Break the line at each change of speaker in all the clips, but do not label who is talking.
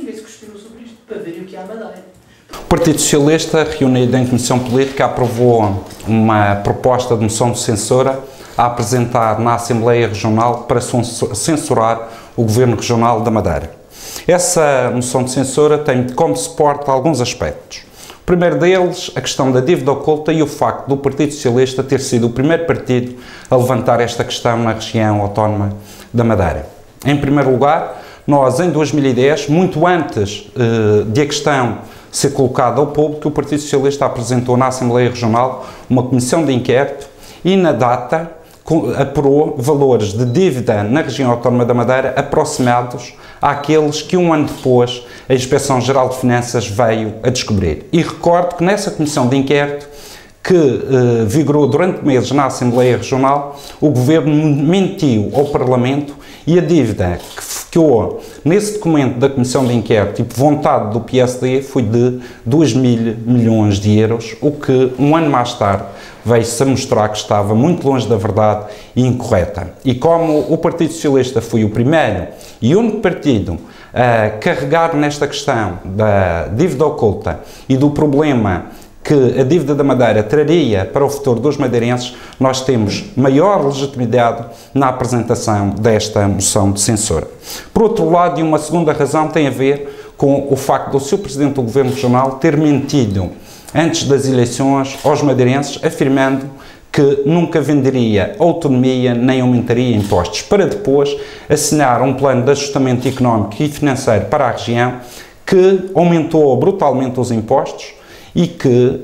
ninguém se questionou sobre isto, para verem o que há à Madeira.
O Partido Socialista, reunido em Comissão Política, aprovou uma proposta de moção de censura a apresentar na Assembleia Regional para censurar o Governo Regional da Madeira. Essa moção de censura tem como suporte alguns aspectos. O primeiro deles, a questão da dívida oculta e o facto do Partido Socialista ter sido o primeiro partido a levantar esta questão na região autónoma da Madeira. Em primeiro lugar, nós em 2010, muito antes de a questão ser colocada ao público, o Partido Socialista apresentou na Assembleia Regional uma comissão de inquérito e na data apurou valores de dívida na região autónoma da Madeira aproximados àqueles que um ano depois a Inspeção-Geral de Finanças veio a descobrir. E recordo que nessa comissão de inquérito, que vigorou durante meses na Assembleia Regional, o Governo mentiu ao Parlamento e a dívida que ficou nesse documento da Comissão de Inquérito e por vontade do PSD foi de 2.000 milhões de euros, o que um ano mais tarde veio-se a mostrar que estava muito longe da verdade e incorreta. E como o Partido Socialista foi o primeiro e único partido a carregar nesta questão da dívida oculta e do problema que a dívida da Madeira traria para o futuro dos madeirenses, nós temos maior legitimidade na apresentação desta moção de censura. Por outro lado, e uma segunda razão tem a ver com o facto do Sr. Presidente do Governo Regional ter mentido antes das eleições aos madeirenses, afirmando que nunca venderia autonomia nem aumentaria impostos, para depois assinar um plano de ajustamento económico e financeiro para a região que aumentou brutalmente os impostos e que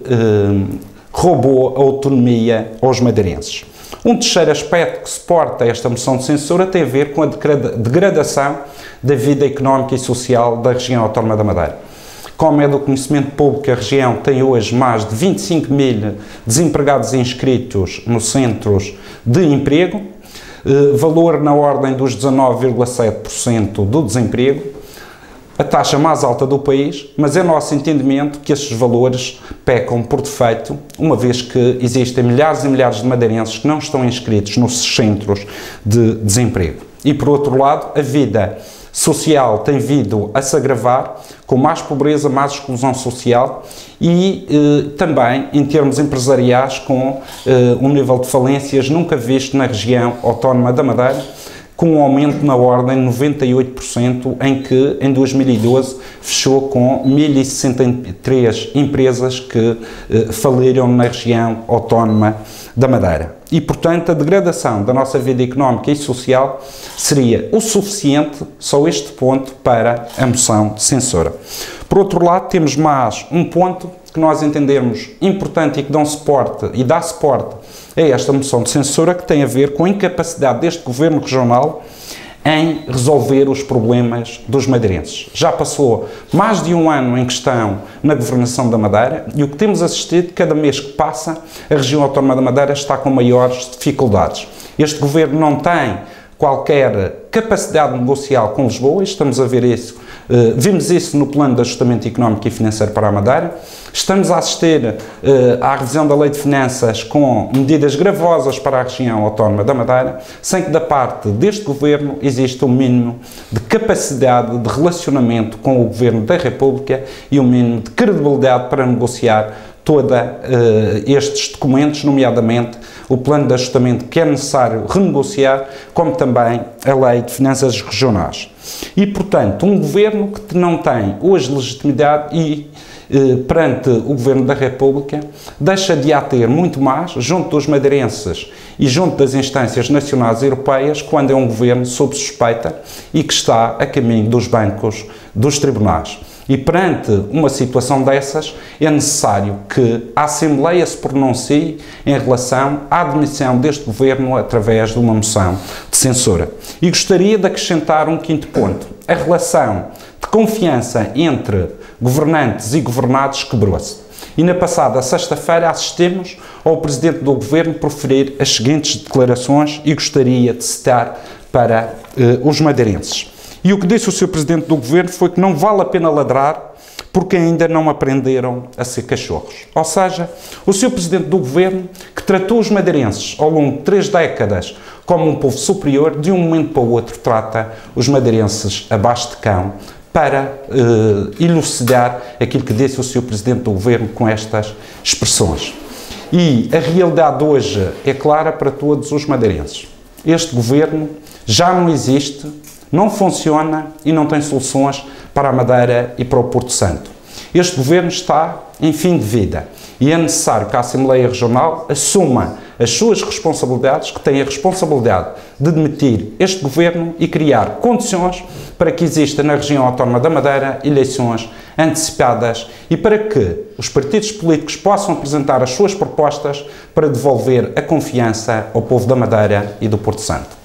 roubou a autonomia aos madeirenses. Um terceiro aspecto que suporta esta moção de censura tem a ver com a degradação da vida económica e social da região autónoma da Madeira. Como é do conhecimento público, a região tem hoje mais de 25 mil desempregados inscritos nos centros de emprego, valor na ordem dos 19,7% do desemprego, a taxa mais alta do país, mas é nosso entendimento que estes valores pecam por defeito, uma vez que existem milhares e milhares de madeirenses que não estão inscritos nos centros de desemprego. E, por outro lado, a vida social tem vindo a se agravar, com mais pobreza, mais exclusão social e também, em termos empresariais, com um nível de falências nunca visto na região autónoma da Madeira, com um aumento na ordem de 98%, em que em 2012 fechou com 1.063 empresas que faliram na região autónoma da Madeira. E, portanto, a degradação da nossa vida económica e social seria o suficiente, só este ponto, para a moção de censura. Por outro lado, temos mais um ponto que nós entendemos importante e que dá suporte a esta moção de censura, que tem a ver com a incapacidade deste Governo Regional em resolver os problemas dos madeirenses. Já passou mais de um ano em questão na governação da Madeira e o que temos assistido, cada mês que passa, a região autónoma da Madeira está com maiores dificuldades. Este Governo não tem qualquer capacidade negocial com Lisboa, e estamos a ver isso, vimos isso no plano de ajustamento económico e financeiro para a Madeira, estamos a assistir à revisão da Lei de Finanças com medidas gravosas para a região autónoma da Madeira, sem que da parte deste Governo exista um mínimo de capacidade de relacionamento com o Governo da República e um mínimo de credibilidade para negociar todos estes documentos, nomeadamente o plano de ajustamento que é necessário renegociar, como também a Lei de Finanças Regionais. E, portanto, um Governo que não tem hoje legitimidade e, perante o Governo da República, deixa de a ter muito mais junto dos madeirenses e junto das instâncias nacionais e europeias, quando é um Governo sob suspeita e que está a caminho dos bancos dos tribunais. E perante uma situação dessas, é necessário que a Assembleia se pronuncie em relação à admissão deste Governo através de uma moção de censura. E gostaria de acrescentar um quinto ponto. A relação de confiança entre governantes e governados quebrou-se. E na passada sexta-feira assistimos ao Presidente do Governo proferir as seguintes declarações e gostaria de citar para os madeirenses. E o que disse o Sr. Presidente do Governo foi que não vale a pena ladrar porque ainda não aprenderam a ser cachorros. Ou seja, o Sr. Presidente do Governo, que tratou os madeirenses ao longo de 3 décadas como um povo superior, de um momento para o outro trata os madeirenses abaixo de cão, para elucidar aquilo que disse o Sr. Presidente do Governo com estas expressões. E a realidade hoje é clara para todos os madeirenses. Este Governo já não existe, não funciona e não tem soluções para a Madeira e para o Porto Santo. Este Governo está em fim de vida e é necessário que a Assembleia Regional assuma as suas responsabilidades, que tem a responsabilidade de demitir este Governo e criar condições para que exista na região autónoma da Madeira eleições antecipadas e para que os partidos políticos possam apresentar as suas propostas para devolver a confiança ao povo da Madeira e do Porto Santo.